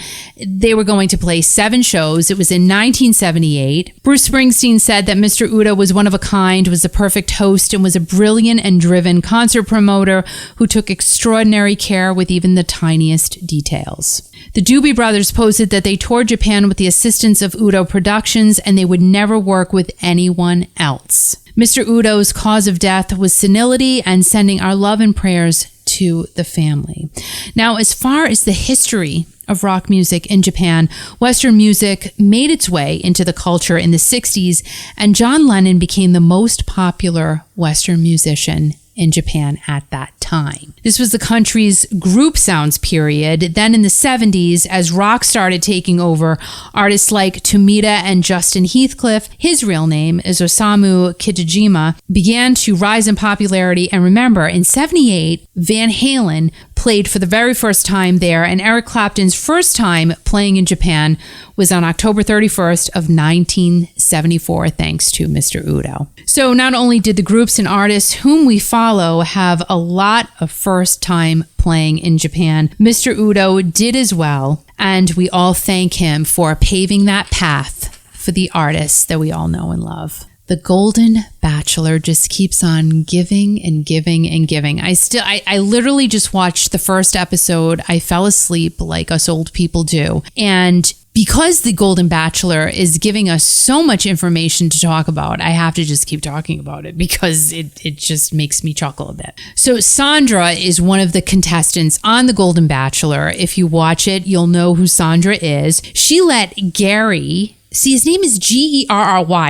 They were going to play 7 shows. It was in 1978. Bruce Springsteen said that Mr. Udo was one of a kind, was the perfect host, and was a brilliant and driven concert promoter who took extraordinary care with even the tiniest details. The Doobie Brothers posted that they toured Japan with the assistance of Udo Productions, and they would never work with anyone else. Mr. Udo's cause of death was senility, and sending our love and prayers to the family. Now, as far as the history of rock music in Japan, Western music made its way into the culture in the 60s, and John Lennon became the most popular Western musician in Japan at that time. This was the country's group sounds period. Then in the 70s, as rock started taking over, artists like Tomita and Justin Heathcliff, his real name is Osamu Kitajima, began to rise in popularity. And remember, in 78, Van Halen played for the very first time there, and Eric Clapton's first time playing in Japan was on October 31st of 1974, thanks to Mr. Udo. So not only did the groups and artists whom we follow have a lot of first time playing in Japan, Mr. Udo did as well, and we all thank him for paving that path for the artists that we all know and love. The Golden Bachelor just keeps on giving and giving and giving. I literally just watched the first episode. I fell asleep like us old people do. And because The Golden Bachelor is giving us so much information to talk about, I have to just keep talking about it because it just makes me chuckle a bit. So Sandra is one of the contestants on The Golden Bachelor. If you watch it, you'll know who Sandra is. She let Gary... See, his name is Gerry.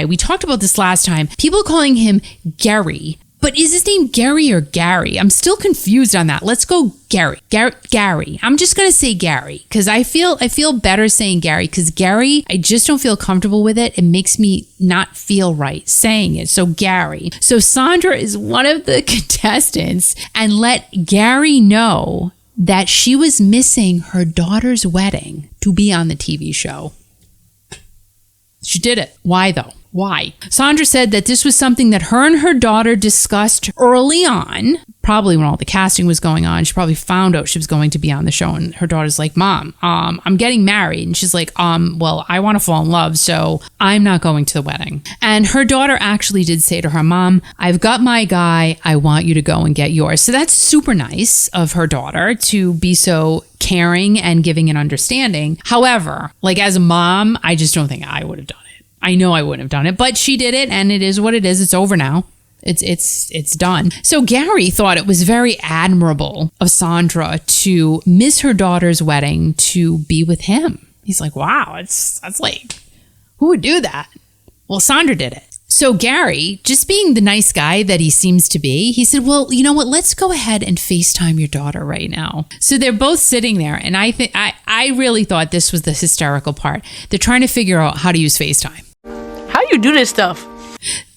We talked about this last time. People are calling him Gary. But is his name Gary or Gary? I'm still confused on that. Let's go Gary. Gary. I'm just going to say Gary because I feel better saying Gary because Gary, I just don't feel comfortable with it. It makes me not feel right saying it. So Gary. So Sandra is one of the contestants and let Gary know that she was missing her daughter's wedding to be on the TV show. She did it. Why though? Why? Sandra said that this was something that her and her daughter discussed early on, probably when all the casting was going on. She probably found out she was going to be on the show, and her daughter's like, Mom, I'm getting married. And she's like, well, I want to fall in love, so I'm not going to the wedding. And her daughter actually did say to her, Mom, I've got my guy. I want you to go and get yours. So that's super nice of her daughter to be so caring and giving and understanding. However, like as a mom, I just don't think I would have done it. I know I wouldn't have done it, but she did it, and it is what it is. It's over now. It's done. So Gary thought it was very admirable of Sandra to miss her daughter's wedding to be with him. He's like, wow, that's like, who would do that? Well, Sandra did it. So Gary, just being the nice guy that he seems to be, he said, well, you know what? Let's go ahead and FaceTime your daughter right now. So they're both sitting there. And I really thought this was the hysterical part. They're trying to figure out how to use FaceTime. How you do this stuff?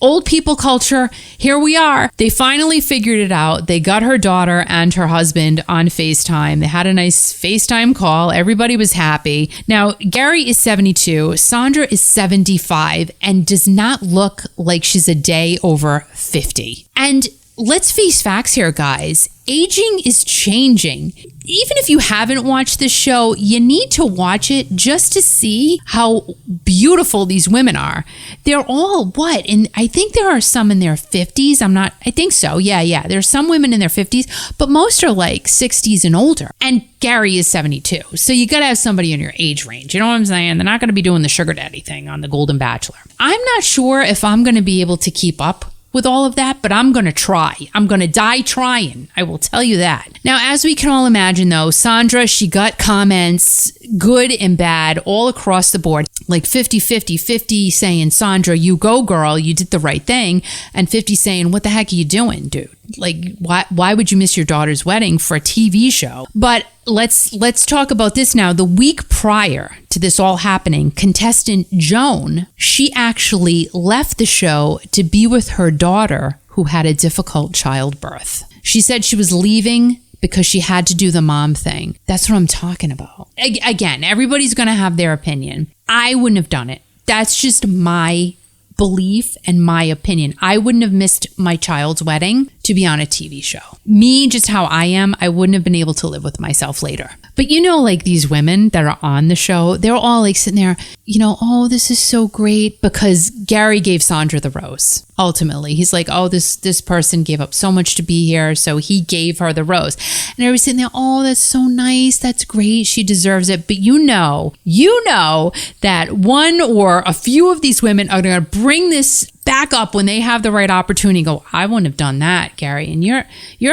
Old people culture, here we are. They finally figured it out. They got her daughter and her husband on FaceTime. They had a nice FaceTime call. Everybody was happy. Now, Gary is 72. Sandra is 75 and does not look like she's a day over 50. And let's face facts here, guys. Aging is changing. Even if you haven't watched this show, you need to watch it just to see how beautiful these women are. They're all what? And I think there are some in their 50s. I think so. Yeah. There's some women in their 50s, but most are like 60s and older. And Gary is 72. So you got to have somebody in your age range. You know what I'm saying? They're not going to be doing the sugar daddy thing on the Golden Bachelor. I'm not sure if I'm going to be able to keep up with all of that, but I'm going to try. I'm going to die trying. I will tell you that. Now, as we can all imagine, though, Sandra, she got comments, good and bad, all across the board, like 50 saying, Sandra, you go, girl, you did the right thing, and 50 saying, what the heck are you doing, dude? Like, why would you miss your daughter's wedding for a TV show? But let's talk about this now. The week prior to this all happening, contestant Joan, she actually left the show to be with her daughter who had a difficult childbirth. She said she was leaving because she had to do the mom thing. That's what I'm talking about. Again, everybody's going to have their opinion. I wouldn't have done it. That's just my belief and my opinion. I wouldn't have missed my child's wedding to be on a TV show. Me, just how I am, I wouldn't have been able to live with myself later. But you know, like these women that are on the show, they're all like sitting there, you know, oh, this is so great because Gary gave Sandra the rose. Ultimately, he's like, oh, this person gave up so much to be here, so he gave her the rose. And everybody's sitting there, oh, that's so nice, that's great, she deserves it. But you know that one or a few of these women are going to bring this back up when they have the right opportunity. Go, I wouldn't have done that, Gary, and you're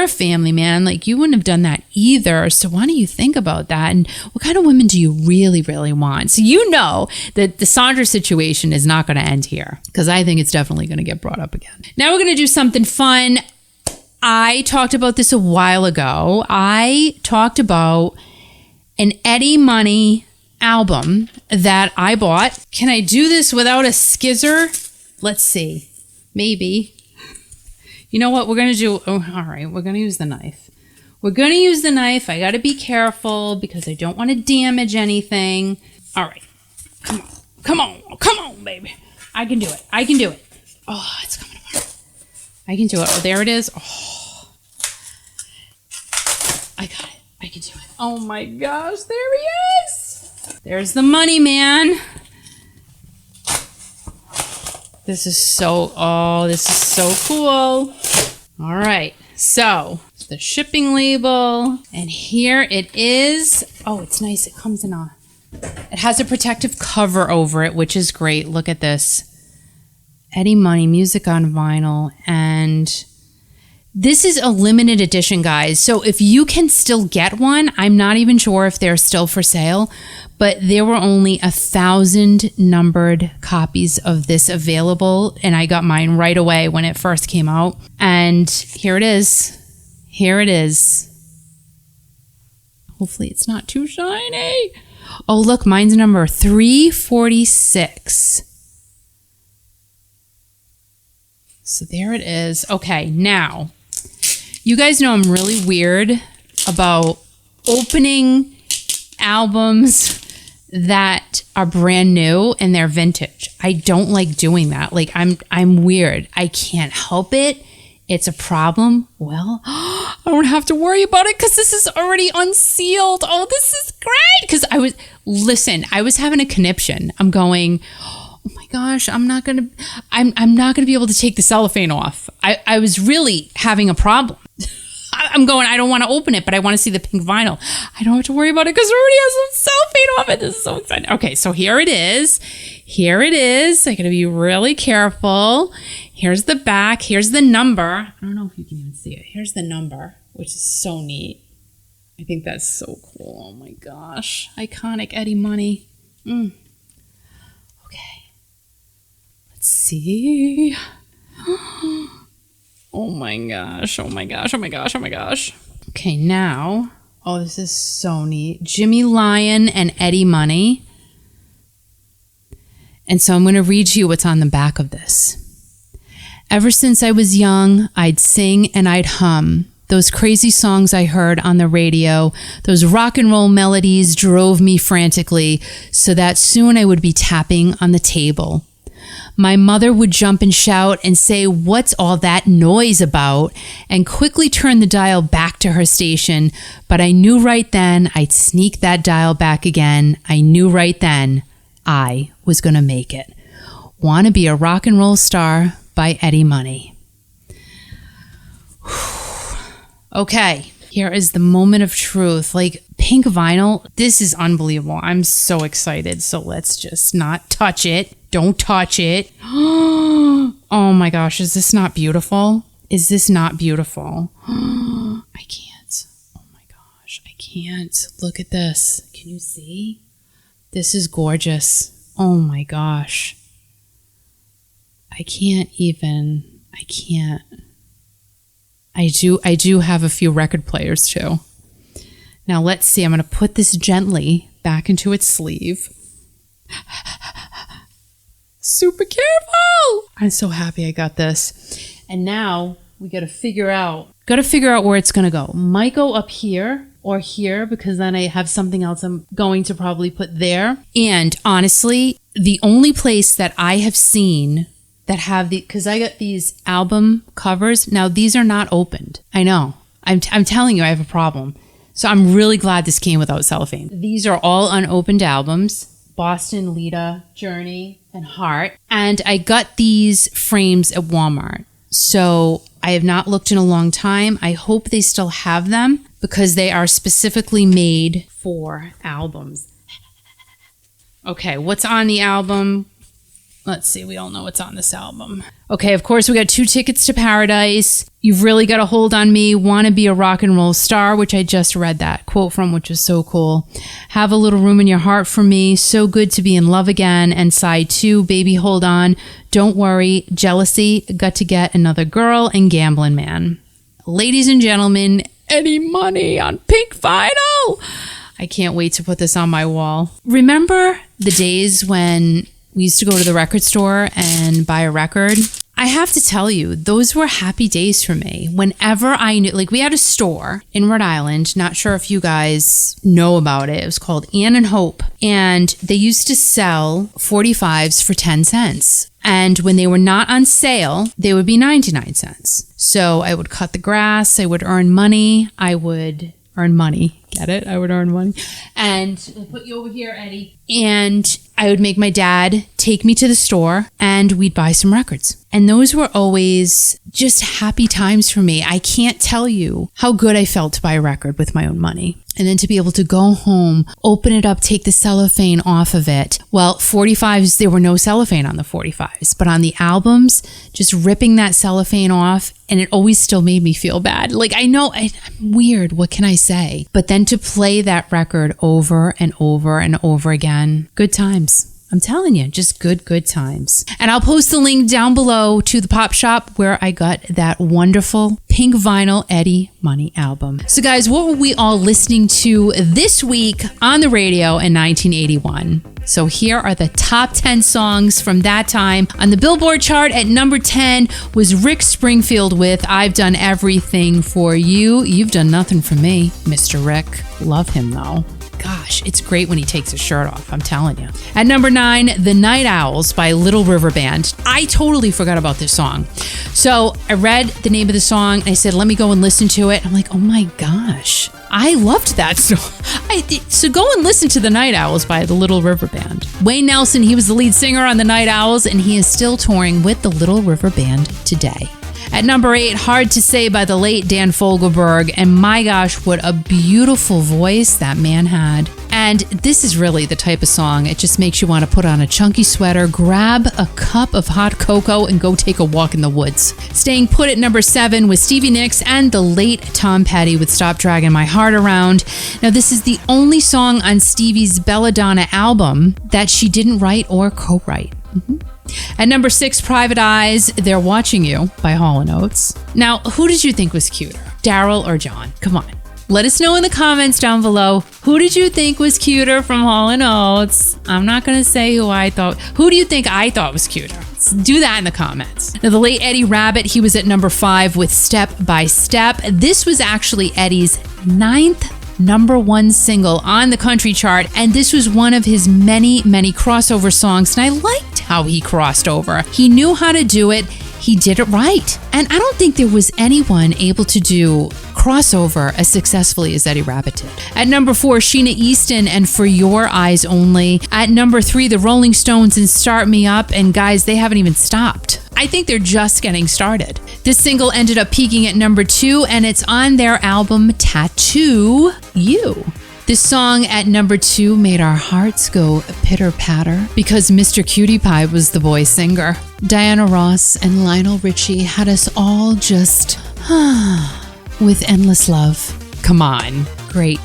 a family man, like you wouldn't have done that either. So why don't you think about that? And what kind of women do you really, really want? So you know that the Sandra situation is not going to end here, because I think it's definitely going to get brought up again. Now we're going to do something fun. I talked about this a while ago. I talked about an Eddie Money album that I bought. Can I do this without a skizzer? Let's see. Maybe. You know what we're going to do? Oh, all right. We're going to use the knife. We're going to use the knife. I got to be careful because I don't want to damage anything. All right. Come on, baby. I can do it. Oh, it's coming apart. I can do it. Oh, there it is. Oh, I got it. I can do it. Oh my gosh, there he is. There's the money, man. This is so cool. All right, so the shipping label, and here it is. Oh, it's nice. It comes in it has a protective cover over it, which is great. Look at this. Eddie Money, music on vinyl, and this is a limited edition, guys. So if you can still get one, I'm not even sure if they're still for sale, but there were only 1,000 numbered copies of this available, and I got mine right away when it first came out. And here it is. Hopefully it's not too shiny. Oh, look, mine's number 346. So there it is. Okay, now, you guys know I'm really weird about opening albums that are brand new and they're vintage. I don't like doing that. Like, I'm weird. I can't help it. It's a problem. Well, I don't have to worry about it because this is already unsealed. Oh, this is great. Because I was having a conniption. I'm going, oh my gosh, I'm not gonna be able to take the cellophane off. I was really having a problem. I'm going, I don't want to open it, but I want to see the pink vinyl. I don't have to worry about it because it already has some cellophane off it. This is so exciting. Okay, so here it is. Here it is. I got to be really careful. Here's the back. Here's the number. I don't know if you can even see it. Here's the number, which is so neat. I think that's so cool. Oh my gosh. Iconic Eddie Money. Okay. Let's see. Oh my gosh. Oh my gosh. Oh my gosh. Oh my gosh. Okay, now. Oh, this is so neat. Jimmy Lyon and Eddie Money. And so I'm going to read you what's on the back of this. Ever since I was young, I'd sing and I'd hum. Those crazy songs I heard on the radio, those rock and roll melodies drove me frantically so that soon I would be tapping on the table. My mother would jump and shout and say, "What's all that noise about?" and quickly turn the dial back to her station. But I knew right then I'd sneak that dial back again. I knew right then I was going to make it. Wanna Be a Rock and Roll Star by Eddie Money. Okay, here is the moment of truth. Like, pink vinyl, this is unbelievable. I'm so excited. So let's just not touch it. Don't touch it. Oh my gosh, is this not beautiful? Is this not beautiful? I can't. Oh my gosh, I can't. Look at this. Can you see? This is gorgeous. Oh my gosh. I can't. I do have a few record players too. Now let's see. I'm going to put this gently back into its sleeve. Super careful. I'm so happy I got this. And now we got to figure out where it's going to go. Might go up here or here because then I have something else I'm going to probably put there. And honestly, the only place that I have seen that have because I got these album covers. Now these are not opened. I know. I'm telling you, I have a problem. So I'm really glad this came without cellophane. These are all unopened albums. Boston, Lita, Journey, and Heart. And I got these frames at Walmart. So I have not looked in a long time. I hope they still have them because they are specifically made for albums. Okay, what's on the album? Let's see, we all know what's on this album. Okay, of course, we got 2 Tickets to Paradise. You've Really Got a Hold on Me. Wanna Be a Rock and Roll Star, which I just read that quote from, which was so cool. Have a Little Room in Your Heart for Me. So Good to Be in Love Again. And side 2, Baby Hold On. Don't Worry. Jealousy. Got to Get Another Girl. And Gambling Man. Ladies and gentlemen, Eddie Money on pink vinyl. I can't wait to put this on my wall. Remember the days when we used to go to the record store and buy a record? I have to tell you, those were happy days for me. Whenever I knew, like we had a store in Rhode Island, not sure if you guys know about it. It was called Ann and Hope. And they used to sell 45s for 10 cents. And when they were not on sale, they would be 99 cents. So I would cut the grass. I would earn money. Get it? I would earn money. And I'll put you over here, Eddie. And I would make my dad take me to the store and we'd buy some records. And those were always just happy times for me. I can't tell you how good I felt to buy a record with my own money. And then to be able to go home, open it up, take the cellophane off of it. Well, 45s, there were no cellophane on the 45s, but on the albums, just ripping that cellophane off, and it always still made me feel bad. Like, I know I'm weird, what can I say? But then to play that record over and over and over again, good times. I'm telling you, just good times. And I'll post the link down below to the pop shop where I got that wonderful pink vinyl Eddie Money album. So guys, what were we all listening to this week on the radio in 1981? So here are the top 10 songs from that time. On the Billboard chart at number 10 was Rick Springfield with I've Done Everything for You. You've done nothing for me, Mr. Rick. Love him though. Gosh, it's great when he takes his shirt off, I'm telling you. At number 9, The Night Owls by Little River Band. I totally forgot about this song. So I read the name of the song and I said, let me go and listen to it. I'm like, oh my gosh, I loved that song. So go and listen to The Night Owls by the Little River Band. Wayne Nelson, he was the lead singer on The Night Owls and he is still touring with the Little River Band today. At number 8, Hard to Say by the late Dan Fogelberg. And my gosh, what a beautiful voice that man had. And this is really the type of song, it just makes you want to put on a chunky sweater, grab a cup of hot cocoa, and go take a walk in the woods. Staying put at number 7 with Stevie Nicks and the late Tom Petty with Stop Dragging My Heart Around. Now, this is the only song on Stevie's Belladonna album that she didn't write or co-write. At number 6, Private Eyes, They're Watching You by Hall & Oates. Now, who did you think was cuter, Daryl or John? Come on. Let us know in the comments down below. Who did you think was cuter from Hall & Oates? I'm not going to say who I thought. Who do you think I thought was cuter? Do that in the comments. Now, the late Eddie Rabbitt, he was at number 5 with Step by Step. This was actually Eddie's 9th number 1 single on the country chart, and this was one of his many crossover songs, and I liked how he crossed over. He knew how to do it. He did it right. And I don't think there was anyone able to do crossover as successfully as Eddie Rabbitt did. At number 4, Sheena Easton and For Your Eyes Only. At number 3, the Rolling Stones and Start Me Up. And guys, they haven't even stopped. I think they're just getting started. This single ended up peaking at number 2, and it's on their album Tattoo You. This song at number 2 made our hearts go pitter-patter because Mr. Cutie Pie was the boy singer. Diana Ross and Lionel Richie had us all just with Endless Love. Come on. Great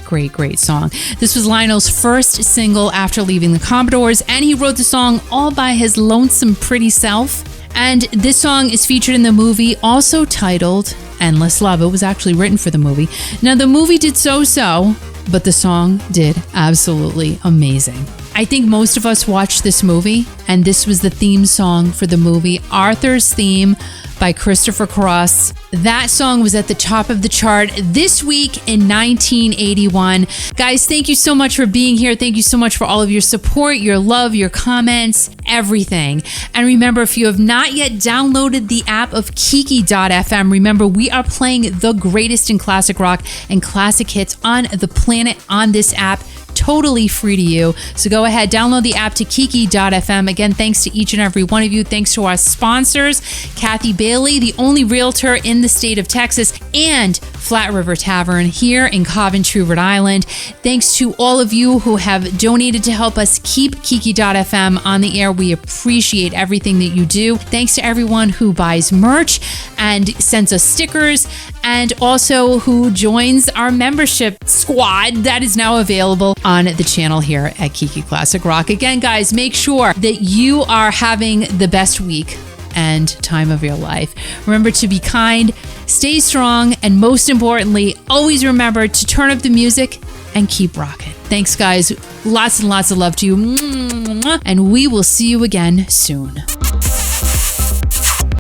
song. This was Lionel's first single after leaving the Commodores, and he wrote the song all by his lonesome pretty self. And this song is featured in the movie, also titled Endless Love. It was actually written for the movie. Now, the movie did so-so, but the song did absolutely amazing. I think most of us watched this movie, and this was the theme song for the movie, Arthur's Theme by Christopher Cross. That song was at the top of the chart this week in 1981. Guys, thank you so much for being here. Thank you so much for all of your support, your love, your comments, everything. And remember, if you have not yet downloaded the app of Kiki.fm, remember, we are playing the greatest in classic rock and classic hits on the planet on this app. Totally free to you. So go ahead, download the app to Kiki.fm. Again, thanks to each and every one of you. Thanks to our sponsors, Kathy Bailey, the only realtor in the state of Texas, and Flat River Tavern here in Coventry, Rhode Island. Thanks to all of you who have donated to help us keep Kiki.fm on the air. We appreciate everything that you do. Thanks to everyone who buys merch and sends us stickers, and also who joins our membership squad that is now available on the channel here at Kiki Classic Rock. Again, guys, make sure that you are having the best week and time of your life. Remember to be kind, stay strong, and most importantly, always remember to turn up the music and keep rocking. Thanks, guys. Lots and lots of love to you. And we will see you again soon.